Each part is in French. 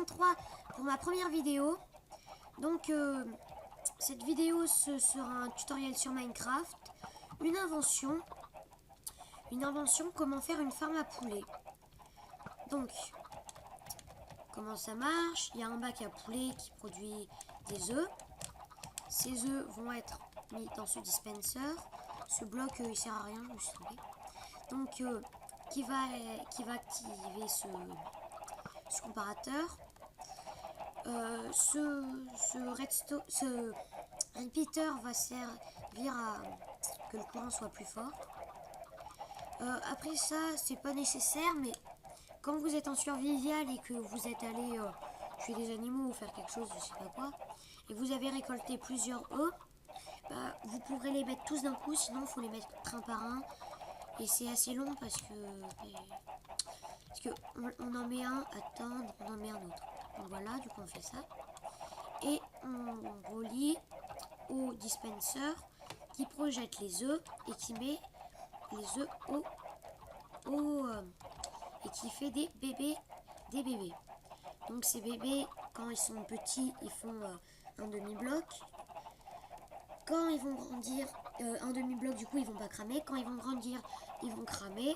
2023 pour ma première vidéo. Donc cette vidéo sera un tutoriel sur Minecraft, une invention comment faire une ferme à poulets. Donc comment ça marche? Il y a un bac à poulets qui produit des œufs. Ces œufs vont être mis dans ce dispenser. Ce bloc il sert à rien, je me suis trompée. Donc qui va activer ce comparateur. Ce repeater va servir à que le courant soit plus fort. Après ça, c'est pas nécessaire, mais quand vous êtes en survival et que vous êtes allé tuer des animaux ou faire quelque chose, je sais pas quoi, et vous avez récolté plusieurs œufs, bah, vous pourrez les mettre tous d'un coup, sinon il faut les mettre un par un. Et c'est assez long parce que on en met un, attendre, on en met un autre. Donc voilà, du coup on fait ça. Et on relie au dispenser qui projette les œufs et qui met les œufs et qui fait des bébés. Donc ces bébés, quand ils sont petits, ils font un demi-bloc. Quand ils vont grandir, un demi-bloc, du coup ils vont pas cramer. Quand ils vont grandir, ils vont cramer,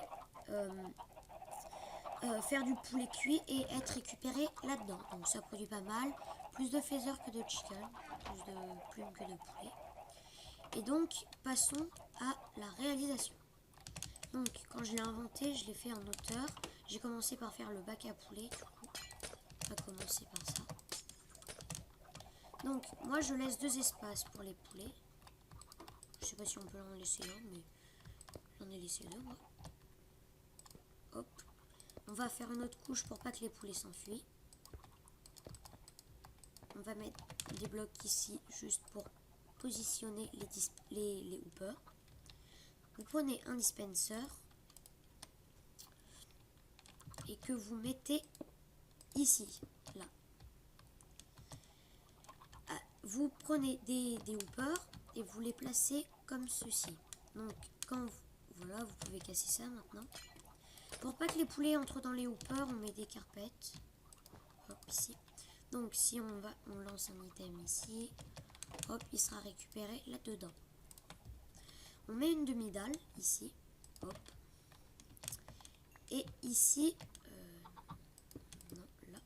faire du poulet cuit et être récupérés là-dedans. Donc ça produit pas mal, plus de feathers que de chicken, plus de plumes que de poulet. Et donc passons à la réalisation. Donc quand je l'ai inventé, je l'ai fait en hauteur. J'ai commencé par faire le bac à poulet, du coup on va commencer par ça. Donc moi je laisse 2 espaces pour les poulets. Je sais pas si on peut en laisser un, mais j'en ai laissé 2 moi. Hop. On va faire une autre couche pour pas que les poulets s'enfuient. On va mettre des blocs ici juste pour positionner les hoopers. Vous prenez un dispenser et que vous mettez ici, là. Vous prenez des hoopers et vous les placez comme ceci. Donc voilà, vous pouvez casser ça maintenant. Pour pas que les poulets entrent dans les hoopers, on met des carpettes. Hop, ici. Donc si on lance un item ici, hop, il sera récupéré là-dedans. On met une demi-dalle ici, hop. Et ici, non, là,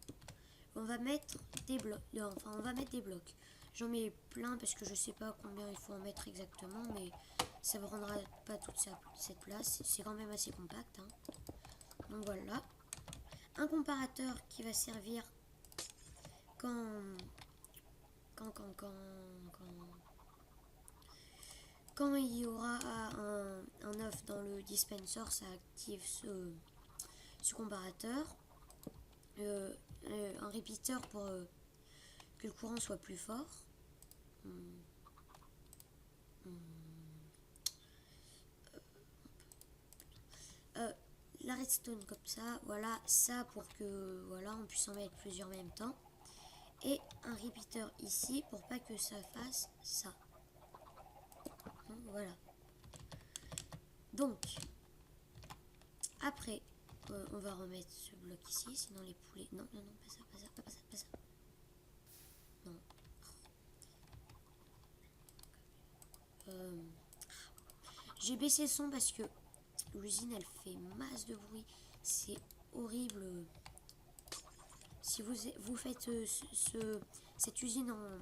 on va mettre des blocs. Enfin, on va mettre des blocs. J'en mets plein parce que je sais pas combien il faut en mettre exactement, mais ça ne prendra pas toute cette place. C'est quand même assez compact, hein. Donc voilà. Un comparateur qui va servir quand il y aura un œuf dans le dispenser, ça active ce comparateur. Un repeater pour que le courant soit plus fort. La redstone comme ça, voilà, ça pour que voilà, on puisse en mettre plusieurs en même temps. Et un repeater ici pour pas que ça fasse ça. Donc, voilà. Donc, après, on va remettre ce bloc ici, sinon les poulets... Non, non, non, pas ça, pas ça, pas ça, pas ça. Non. J'ai baissé le son parce que l'usine, elle fait masse de bruit. C'est horrible. Si vous faites cette usine en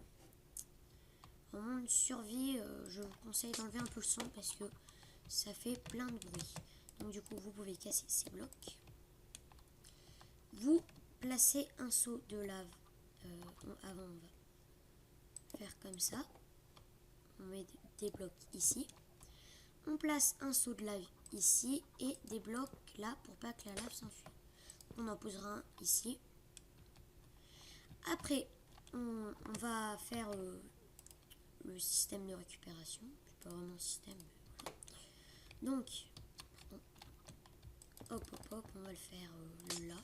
mode survie, je vous conseille d'enlever un peu le son parce que ça fait plein de bruit. Donc du coup, vous pouvez casser ces blocs. Vous placez un seau de lave. Avant, on va faire comme ça. On met des blocs ici. On place un seau de lave ici et des blocs là pour pas que la lave s'enfuit. On en posera un ici. Après, on va faire le système de récupération. C'est pas vraiment un système. Voilà. Donc, hop, on va le faire là.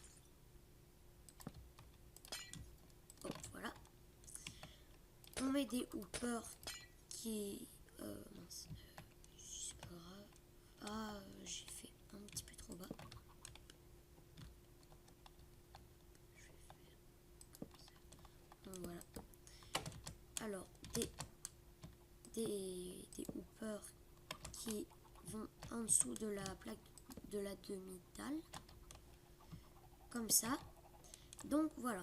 Hop, voilà. On met des hoopers qui... mince, c'est pas grave. Ah, j'ai fait un petit peu trop bas. des hoopers qui vont en dessous de la plaque de la demi-dalle. Comme ça. Donc voilà.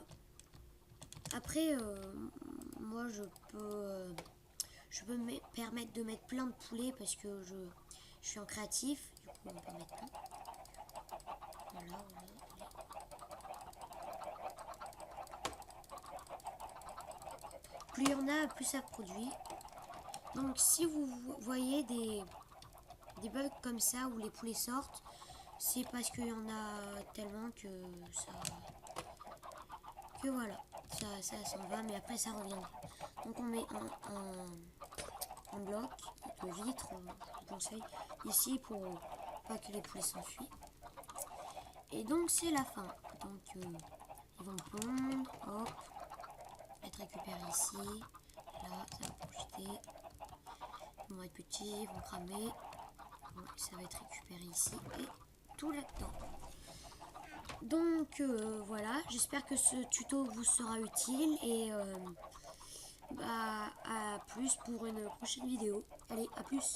Après, moi je peux me permettre de mettre plein de poulets parce que je suis en créatif. Du coup, on peut mettre plein. Voilà. Plus il y en a, plus ça produit. Donc si vous voyez des bugs comme ça où les poulets sortent, c'est parce qu'il y en a tellement que ça... Que voilà, ça s'en va, mais après ça revient. Donc on met un bloc de vitre, je conseille, ici pour pas que les poulets s'enfuient. Et donc c'est la fin. Donc ils vont pondre, hop, être récupérés ici. Là, ça va projeter. Ils vont être petits, ils vont cramer. Bon, ça va être récupéré ici et tout là-dedans. Donc voilà, j'espère que ce tuto vous sera utile et à plus pour une prochaine vidéo. Allez, à plus!